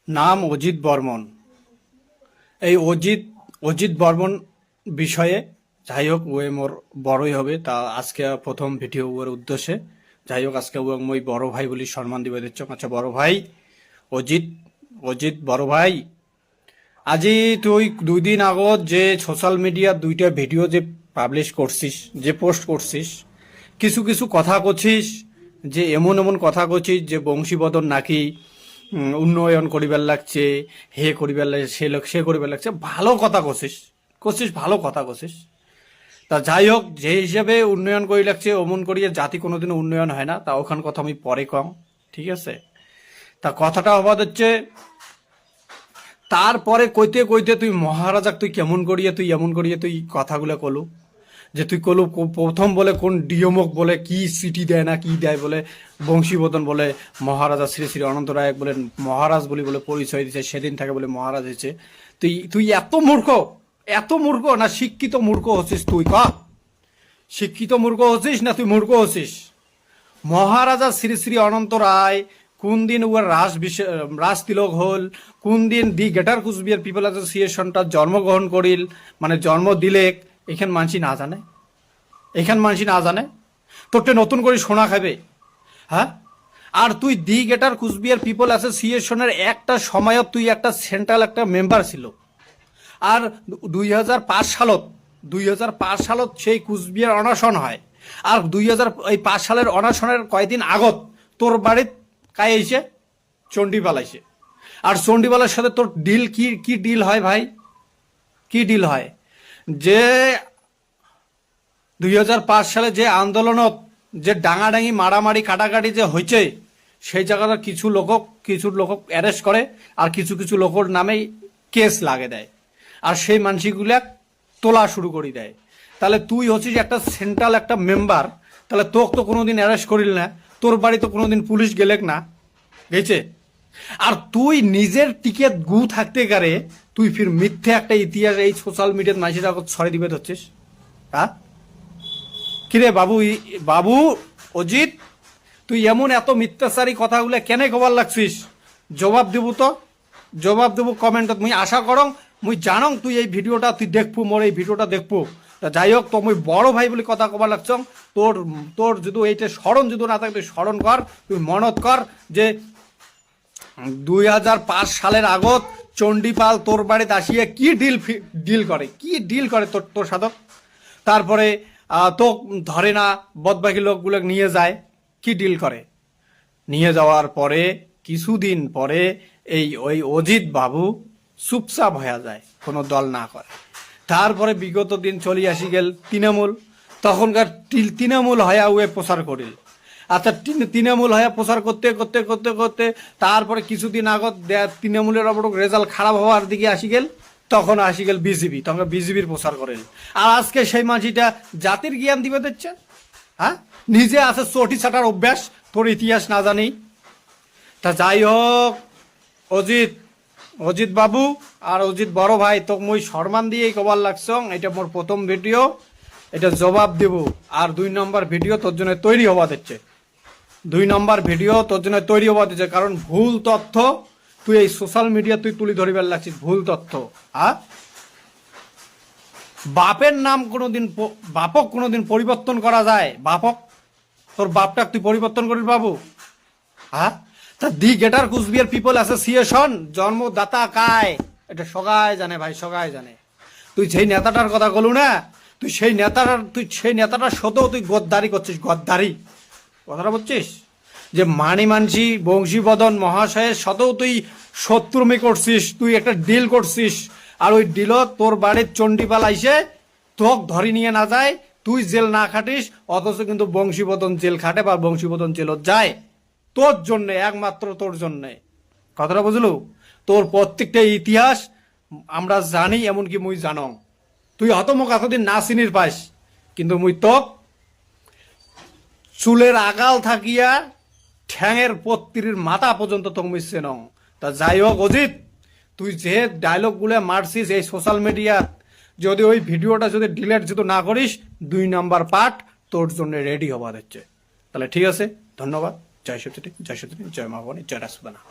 নাম অজিত বর্মন। এই অজিত অজিত বর্মন বিষয়ে যাই হোক ও মোর বড়ই হবে তা আজকে প্রথম ভিডিও ওর উদ্দেশ্যে যাই হোক আজকে ও মই বড় ভাই বলি সম্মান দিবে দিচ্ছ। আচ্ছা বড় ভাই অজিত অজিত বড় ভাই, আজি তুই 2 দিন আগত যে সোশ্যাল মিডিয়া 2টা ভিডিও যে পাবলিশ করছিস, যে পোস্ট করছিস, কিছু কিছু কথা কছিস, যে এমন এমন কথা কছিস যে বংশীবদন নাকি উন্নয়ন করিবার লাগছে, হে করিবার লাগছে, সে লোক সে করিবার লাগছে, ভালো কথা কছিস কছিস ভালো কথা কছিস। তা যাই হোক, যে হিসাবে উন্নয়ন করি লাগছে অমন করিয়ে জাতি কোনোদিনও উন্নয়ন হয় না, তা ওখান কথা আমি পরে কম, ঠিক আছে। তা কথাটা হবাদ হচ্ছে, তারপরে কইতে কইতে তুই মহারাজাক তুই কেমন করিয়ে তুই এমন করিয়ে তুই কথাগুলো কলু, যে তুই কলু প্রথম বলে কোন ডিয়মক বলে কি সিটি দেয় না কি দেয় বলে বংশীবদন বলে মহারাজা শ্রী শ্রী অনন্ত রায় বলে মহারাজ বলি বলে পরিচয় দিছে, সেদিন থেকে বলে মহারাজ হয়েছে। তুই তুই এত মূর্খ না শিক্ষিত মূর্খ হচ্ছিস তুই? ক শিক্ষিত মূর্খ হচ্ছিস না তুই মূর্খ হচ্ছিস? মহারাজা শ্রী শ্রী অনন্ত রায় কোন দিন উয়ার রাজ তিলক হল, কোন দিন দি গ্রেটার কুচবিহার পিপল অ্যাসোসিয়েশনটা জন্মগ্রহণ করিল, মানে জন্ম দিলেক, এখান মানসি না জানে? এখান মানসি না জানে? তোরটে নতুন করে শোনা খাবে? হ্যাঁ, আর তুই দি গ্রেটার কুচবিহার পিপল অ্যাসোসিয়েশনের একটা সময়ত তুই একটা সেন্ট্রাল একটা মেম্বার ছিল। আর 2005 সালত সেই কুচবিহার অনশন হয়। আর 2005 সালের অনশনের কয়েকদিন আগত তোর বাড়িত কাই আইছে? চণ্ডীপাল আইছে। আর চণ্ডীপালের সাথে তোর ডিল কি কি ডিল হয় ভাই? কি ডিল হয়? যে 2005 সালে যে আন্দোলনত যে ডাঙাডাঙি মারামারি কাটাকাটি যে হয়েছে, সেই জায়গাটা কিছু লোক অ্যারেস্ট করে আর কিছু কিছু লোকের নামেই কেস লাগে দেয়, আর সেই মানসিকগুলা তোলা শুরু করে দেয়। তাহলে তুই হচ্ছিস একটা সেন্ট্রাল একটা মেম্বার, তাহলে তোকে তো কোনোদিন অ্যারেস্ট করিল না, তোর বাড়ি তো কোনোদিন পুলিশ গেলেক না, গেছে? আর তুই নিজের টিকেট গু থাকতে গারে তুই ফির মিথ্যে একটা ইতিহাস এই সোশ্যাল মিডিয়াত মানুষের আগত ছড়ে দিবে হচ্ছিস। হ্যাঁ কিরে বাবু, বাবু অজিত, তুই এমন এত মিথ্যাচারী কথাগুলো কেন কবার লাগছিস? জবাব দেবো তো, জবাব দেবো কমেন্টত। মুই আশা করং, মুই জানং তুই এই ভিডিওটা তুই দেখবো, মোর এই ভিডিওটা দেখবো। তা যাই হোক, তো মুই বড় ভাই বলে কথা কবার লাগছং। তোর তোর যদি এইটা স্মরণ যদি না থাকে তুই স্মরণ কর, তুই মনত কর যে 2005 সালের আগত চণ্ডীপাল তোর বাড়িতে আসিয়া কি ডিল করে, কি ডিল করে তোর তোর সাধক। তারপরে তো ধরে না, বদবাকি লোকগুলো নিয়ে যায়, কি ডিল করে। নিয়ে যাওয়ার পরে কিছুদিন পরে ওই অজিত বাবু চুপচাপ হয়ে যায়, কোনো দল না করে। তারপরে বিগত দিন চলে আসি গেল তৃণমূল, তখনকার তৃণমূল হয়া উয়ে প্রচার করিল। আচ্ছা, তৃণমূল হয়ে প্রচার করতে করতে করতে করতে তারপরে কিছুদিন আগত তৃণমূলের অবর রেজাল্ট খারাপ হওয়ার দিকে আসি গেল, তখন আসি গেল বিজেপি, তখন বিজেপির প্রচার করেন। আর আজকে সেই মাঝিটা জাতির জ্ঞান দিবে দিচ্ছে। হ্যাঁ, নিজে আছে চটি ছাটার অভ্যাস, তোর ইতিহাস না জানি। তা যাই হোক অজিত, অজিত বাবু আর অজিত বড় ভাই, তো মুই সম্মান দিয়েই কবার লাগছং। এটা মোর প্রথম ভিডিও, এটা জবাব দেব। আর 2 নম্বর ভিডিও তোর জন্য তৈরি হওয়া দিচ্ছে, 2 নম্বর ভিডিও তোর জন্য তৈরি হওয়া দিচ্ছে। কারণ ভুল তথ্য তুই এই সোশ্যাল মিডিয়া তুই তুলি ধরিবার লাগছিস, ভুল তথ্য। হ্যাঁ, বাপের নাম কোনোদিন, বাপক কোনোদিন পরিবর্তন করা যায়? বাপক, তোর বাপটাক তুই পরিবর্তন করিস বাবু? হ্যাঁ, তা the greater Coochbehar people association জন্মদাতা কায়, এটা সবাই জানে ভাই, সবাই জানে। তুই সেই নেতাটার কথা বলু না, তুই সেই নেতাটার সাথেও তুই গদ্দারি করছিস, গদ্দারি কথাটা বলছিস। যে মানসি বংশীবদন মহাশয়ের সাথেও তুই শত্রুমি করছিস, তুই একটা ডিল করছিস। আর ওই ডিলত তোর বাড়ির চণ্ডীপাল আইসে তোক ধরি নিয়ে না যায়, তুই জেল না খাটিস, অথচ কিন্তু বংশীবদন জেল খাটে বা বংশীবদন জেলত যায় তোর জন্যে, একমাত্র তোর জন্যে। কথাটা বুঝলু? তোর প্রত্যেকটা ইতিহাস আমরা জানি, এমনকি মুই জানং। তুই হয়তো মোক এতদিন না চিনির পাইস, কিন্তু মুই তোক চুলের আগাল থাকিয়া ঠ্যাঙের পত্তির মাথা পর্যন্ত তোক মুই চেনং। তা যাই হোক অজিত, তুই যে ডায়লগগুলো মারছিস এই সোশ্যাল মিডিয়াত, যদি ওই ভিডিওটা যদি ডিলেট যদি না করিস, 2 নম্বর পার্ট তোর জন্য রেডি হওয়া হচ্ছে। তাহলে ঠিক আছে, ধন্যবাদ। জয় সত্যি, জয় সত্যি, জয় মা ভবানী, জয় রাসুদানা।